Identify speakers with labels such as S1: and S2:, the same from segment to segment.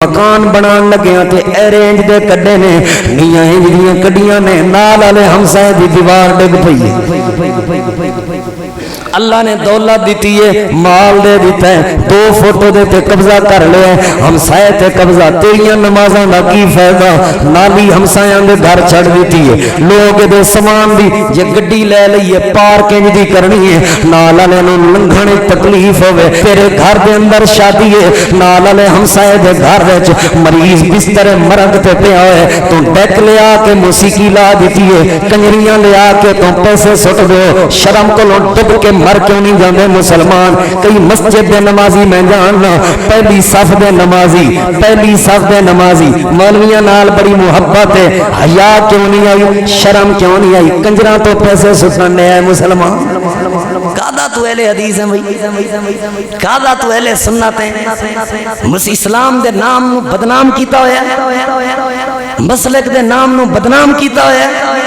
S1: مکان بنان لگیا تے ارینج دے کڈے نے نیاں انج دیاں کڈیاں نے نال والے ہمسائے دی دیوار ڈگ پئی ہے۔ اللہ نے دولت دیتی ہے، مال دے دیتا ہے، 2 فوٹو دے تے قبضہ کر لیا ہے، ہمسائے تے قبضہ، تیریاں نمازاں دا کی فائدہ؟ نالی ہمسایاں دے گھر چھڑ دیتی ہے، لوگ دے سامان دی جے گڈی لے لئیے پارکنگ دی کرنی ہے، نال والے نوں لنگھنے تکلیف ہوے، تیرے گھر دے اندر شادی ہے، نال والے ہمسائے دے گھر وچ مریض بستر مرگ تے پیا ہوئے، تو ڈیک لیا کے موسیقی لا دیتی ہے، کنجریاں لیا کے تو پیسے سٹ دو، شرم کو ڈب کے مر کیوں نہیں جاندے مسلمان؟ کئی مسجد دے نمازی میں جاننا، پہلی صف دے نمازی، پہلی صف دے نمازی مولویاں نال بڑی محبت ہے، حیا کیوں نہیں آئی، شرم کیوں نہیں آئی، کنجراں تو پیسے سٹنے ہے مسلمان۔ کادا تو اہل حدیث ہیں بھائی، کادا تو اہل سنت ہیں، اسلام دے نام نو بدنام کیتا ہویا ہے، مسلک دے نام نو بدنام کیتا ہویا ہے،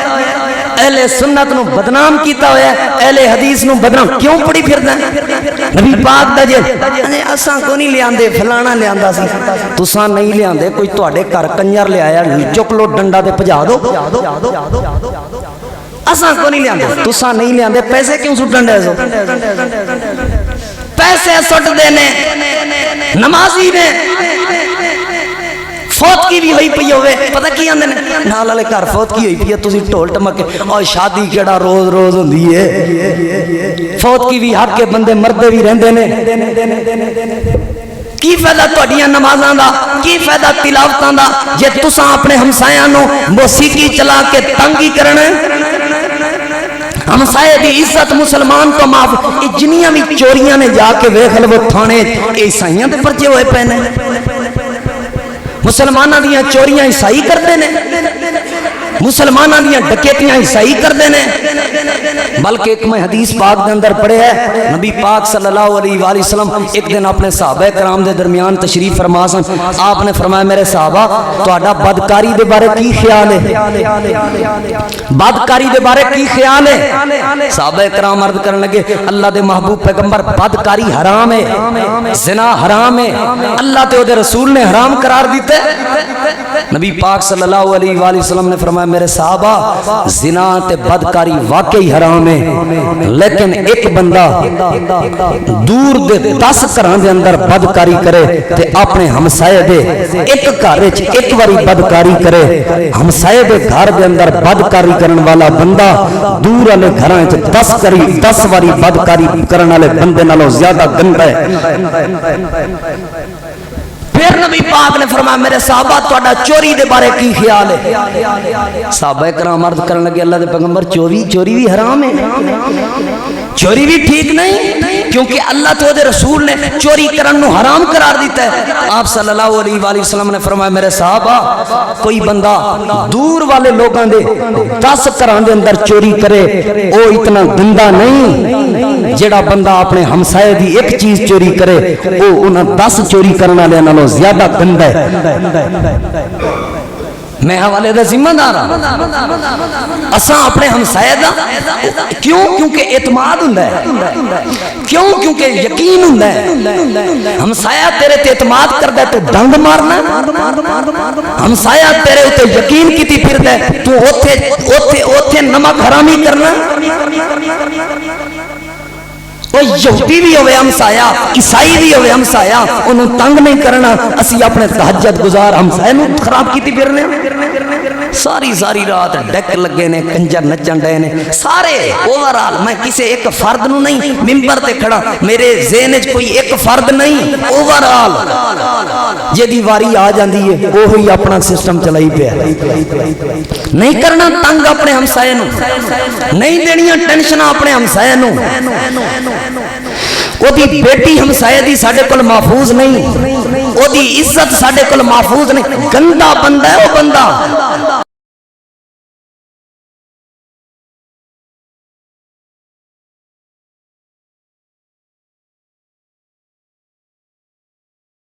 S1: اہل سنت نو بدنام کیتا ہویا ہے، اہل حدیث نو بدنام کیوں پڑی پھردا ہے؟ نبی پاک دا جے اساں کو نہیں لیاندے، فلانا لیاندا سی، تساں نہیں لیاندے، کوئی تواڈے گھر کنجر لے آیا، چک لو ڈنڈا تے بھجا دو، اساں کو نہیں لیاندے، تساں نہیں لیاندے، پیسے کیوں سٹن دے سو؟ پیسے سٹ دے نے نمازی نے، فوت کی بھی ہوئی پئی ہوئے، پتہ کی آندے نے نال والے گھر فوت کی ہوئی پئی ہے، تسی ڈھول ٹمکے اور شادی کیڑا روز روز ہوندی ہے، فوت کی بھی حق کے بندے مردے بھی رہندے نے، کی فائدہ تہاڈیاں نمازاں دا، کی فائدہ تلاوتاں دا جے تساں اپنے ہمسایاں نو موسیقی چلا کے تنگ ہی کرنا ہے؟ ہمسائے دی عزت مسلمان تو معاف، جنیاں بھی چوریاں نے جا کے ویکھ لو تھانے عیسائیاں دے پرچے ہوئے پے نے، مسلمانہ دیاں چوریاں عیسائی کردے نے، مسلمانہ دیاں ڈکیتیاں عیسائی کردے نے، بلکہ ایک میں حدیث پاک دے اندر پڑھے ہے، نبی پاک صلی اللہ علیہ وآلہ وسلم ایک دن اپنے صحابہ کرام دے درمیان تشریف فرما سن، آپ نے فرمایا میرے صحابہ تہاڈا بدکاری دے بارے کی خیال ہے؟ بدکاری دے بارے کی خیال ہے؟ صحابہ کرام عرض کرنے لگے اللہ دے محبوب پیغمبر بدکاری حرام ہے، زنا حرام ہے، اللہ تے او دے رسول نے حرام قرار دیتے۔ نبی پاک صلی اللہ علیہ وآلہ وسلم نے فرمایا میرے صحابہ زنا تے بدکاری واقعی حرام ہے، لیکن ایک بندہ دور دے 10 گھراں دے اندر بدکاری کرے تے اپنے ہمسائے دے ایک گھر وچ ایک واری بدکاری کرے، ہمسائے دے گھر دے اندر بدکاری کرن والا بندہ دور والے گھراں وچ 10 واری بدکاری کرن والے بندے نالوں زیادہ گندا ہے۔ پھر نبی پاک نے فرمایا میرے صحابہ تہاڈا چوری دے بارے کی خیال ہے؟ صحابہ کرام عرض کرنے لگے اللہ دے پیغمبر چوری بھی حرام ہے، چوری بھی ٹھیک نہیں، کیونکہ اللہ تو دے رسول نے چوری کرن نو حرام قرار دیتا ہے۔ آپ صلی اللہ علیہ وآلہ وسلم نے فرمایا میرے صحابہ کوئی بندہ دور والے لوگاں دے 10 گھراں دے اندر چوری کرے او اتنا گندا نہیں جڑا بندہ اپنے ہمسائے دی ایک چیز چوری کرے او انہاں 10 چوری کرن والے نالوں زیادہ گندا ہے۔ میں حوالے دا ذمہ دار ہاں، اساں اپنے ہمسائے دا کیوں؟ کیونکہ اعتماد ہوندا ہے، کیوں؟ کیونکہ یقین ہوندا ہے، ہمسایہ تیرے تے اعتماد کردا ہے تو ڈنگ مارنا، ہمسایہ تیرے اوتے یقین کیتی پھردا ہے تو اوتھے نمک حرامی کرنا، یہودی بھی ہوئے ہمسایا، عیسائی بھی ہوئے ہمسایا، انہوں تنگ نہیں کرنا، اسی اپنے تہجد گزار ہمسائے نوں خراب کیتی پھرنے، ساری رات ڈیک لگے نے، کنجر نچن ڈے نے، سارے اوورال، میں کسی ایک فرد نو نہیں ممبر تے کھڑا، میرے ذہن وچ کوئی ایک فرد نہیں، اوورال جدی واری آ جاندی ہے وہی اپنا سسٹم چلائی پیا، نہیں کرنا تنگ اپنے ہمسائے نوں، نہیں دینیاں ٹینشناں اپنے ہمسائے نوں، او دی بیٹی ہمسائے دی ساڈے کول محفوظ نہیں، او دی عزت ساڈے کول محفوظ نہیں، گندا بندہ ہے او بندہ،